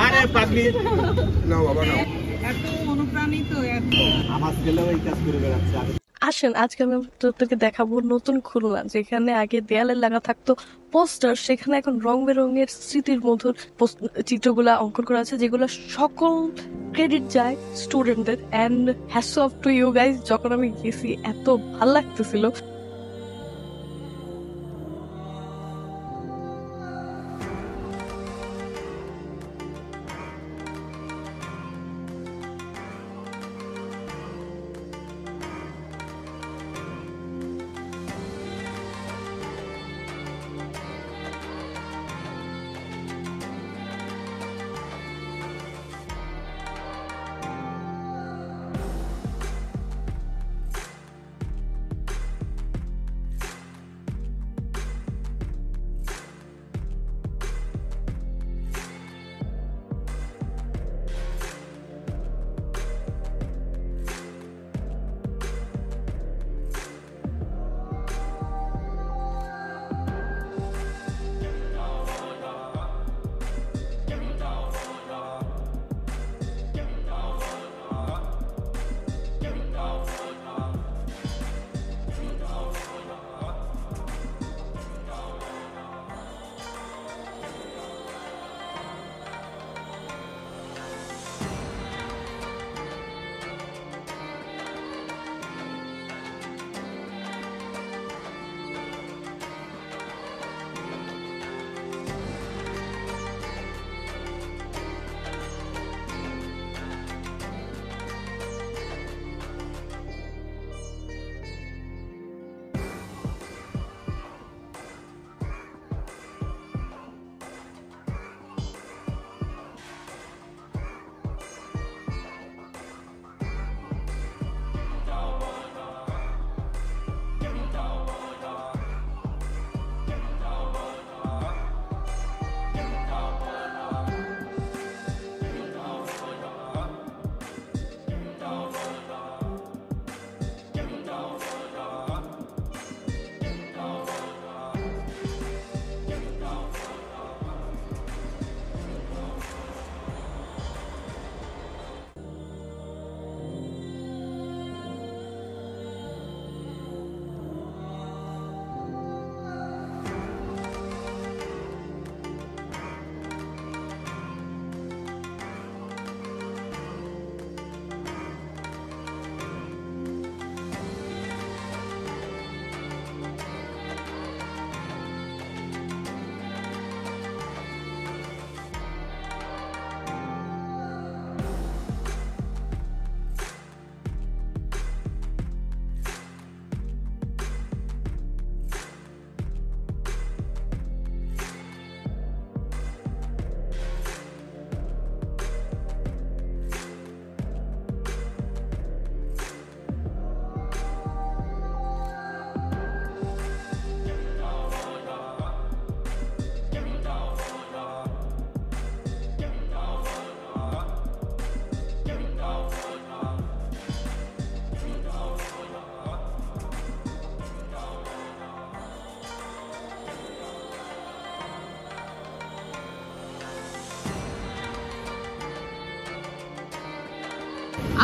আরে পাগলি নাও বাবা নাও। এত অনুপ্রাণিত এত আমার ছেলেও এই কাজ করে বেড়াচ্ছে। আসেন আজকে আমি তোদেরকে দেখাবো নতুন খুলনা, যেখানে আগে দেয়ালে লাগা থাকতো পোস্টার, সেখানে এখন রং বেরঙের স্মৃতির মধুর চিত্রগুলা অঙ্কন করা আছে, যেগুলো সকল ক্রেডিট যায় স্টুডেন্টদের। And hats off to you guys, যখন আমি গেছি এত ভাল লাগতেছিল।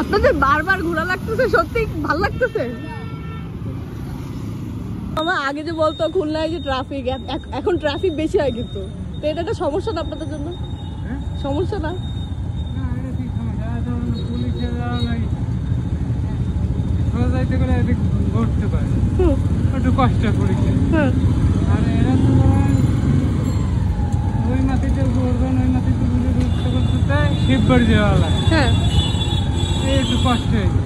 আপনাদের বারবার ঘোরা লাগতেছে, সত্যি ভালো লাগতেছে। আমার আগে যে বলতো খুলনায় যে ট্রাফিক, এখন ট্রাফিক বেশি হয়, কিন্তু তো এটা একটা সমস্যা না আপনাদের জন্য? সমস্যা না? একটু কষ্ট করি আর এরা তো ওই মাটিতে ঘুরবেন, ওই মাটিতে ঘুরে ঘুরতে করতে শিববাড়ি যাওয়া লাগে। হ্যাঁ, একটু কষ্ট হয়েছে।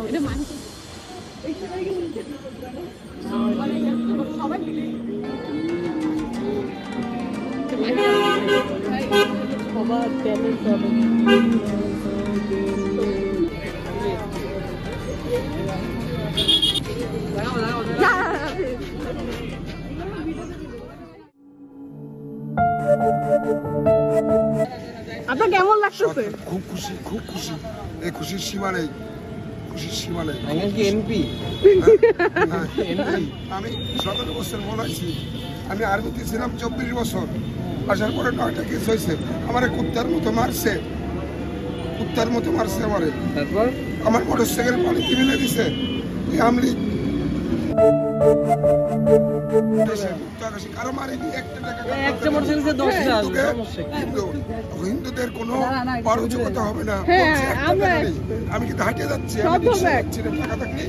এটা মানছি সবাই সবার ট্যালেন্ট হবে আপনার কেমন লাগতেছে? খুব খুশি, খুব খুশি। এই খুশির সীমা নেই, খুশির সীমা নেই। এমপি আমি 17 বছর মনে আছি, আমি আর্মিতে ছিলাম 24 বছর। আসার পরে 9টা কেস হয়েছে, আমার কুত্তার মতো মারছে, কুত্তার মতো মারছে আমারে। তারপর আমার মোটর সাইকেল পানিতে মিলে দিছে আমলি কারো মারিনি, একটা টাকা হিন্দুদের কোনো পারচকতা হবে না। আমি কিন্তু হাঁটে যাচ্ছি, আমি টাকা থাকলে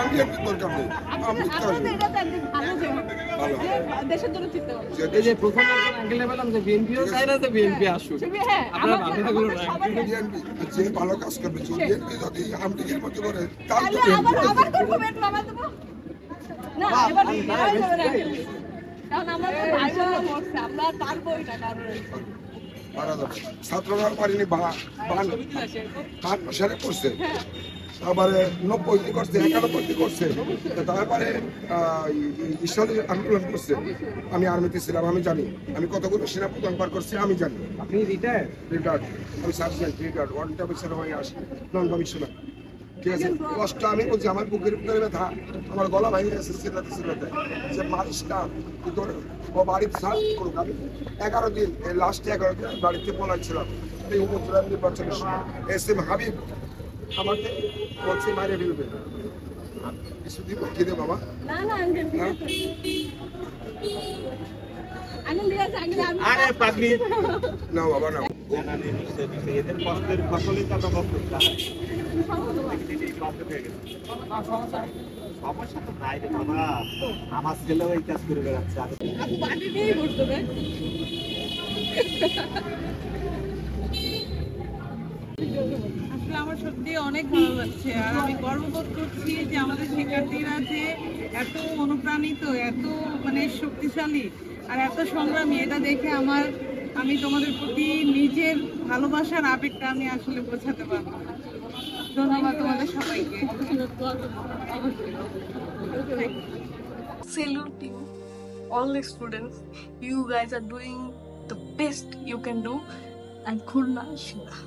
আমি একটু দরকার নেই। আমি দেশের জন্য চিন্তা করো। এই যে প্রথম আঙ্কেলে বললাম যে বিএনপিও চাই না যে বিএনপি আসুক, হ্যাঁ, আপনারা বাধ্যতা গুলো নাই। যে ভালো কাজ করবে, বিএনপি যদি আমলিগের মতো করে তার তো আবার করবো একটু আবার দেবো না এবার কারণ আমরা তো ভাই বোনরা মরছে, আমরা পারবো এটা কারণ মারা যাবে। ছাত্ররা পারিনি, 52 সালে করছে, তারপরে 90 করছে, 91 করছে, তারপরে ঈশ্বরী আন্দোলন করছে। আমি আর্মিতে ছিলাম, আমি জানি আমি কতগুলো সেনা প্রদান পার করছি, আমি জানি। আপনি রিটায়ার? রিটার্ড, আমি সার্জেন্ট রিটার্ড, ওয়ান অফিসার হয়ে আসি, নন কমিশনার। ঠিক আছে, কষ্ট আমি বলছি, আমার বুকের ভিতরে ব্যথা, আমার গলা ভেঙে গেছে চিল্লাতে চিল্লাতে, যে মারিস না তোর ও বাড়িতে সার করুক। আমি 11 দিন, এই লাস্টে 11 দিন বাড়িতে পলাইছিলাম এই উপজেলার নির্বাচনের সময়। SM হাবিব আমাকে বলছে মারে ফেলবে, কিছুদিন বাকি দে বাবা। না না আঙ্কেল ঠিক আছে আঙ্কেল ঠিক আছে আঙ্কেল আমি আরে পাগলি না বাবা না, এদের কষ্টের ফসলই তো আমরা সমস্যা তো নাই রে বাবা, আমার ছেলেও এই কাজ করে বেড়াচ্ছে। আপু বাড়ি নিয়েই বসতো রে আসলে আমার সত্যি অনেক ভালো লাগছে, আর আমি গর্ববোধ করছি যে আমাদের শিক্ষার্থীরা যে এত অনুপ্রাণিত, এত মানে শক্তিশালী আর এত সংগ্রামী, এটা দেখে আমি তোমাদের প্রতি নিজের ভালোবাসার আবেগটা আমি আসলে বোঝাতে পারবো না। ধন্যবাদ তোমাদের সবাইকে। Salute you, all the students. You guys are doing the best you can do. And Khulna Shila.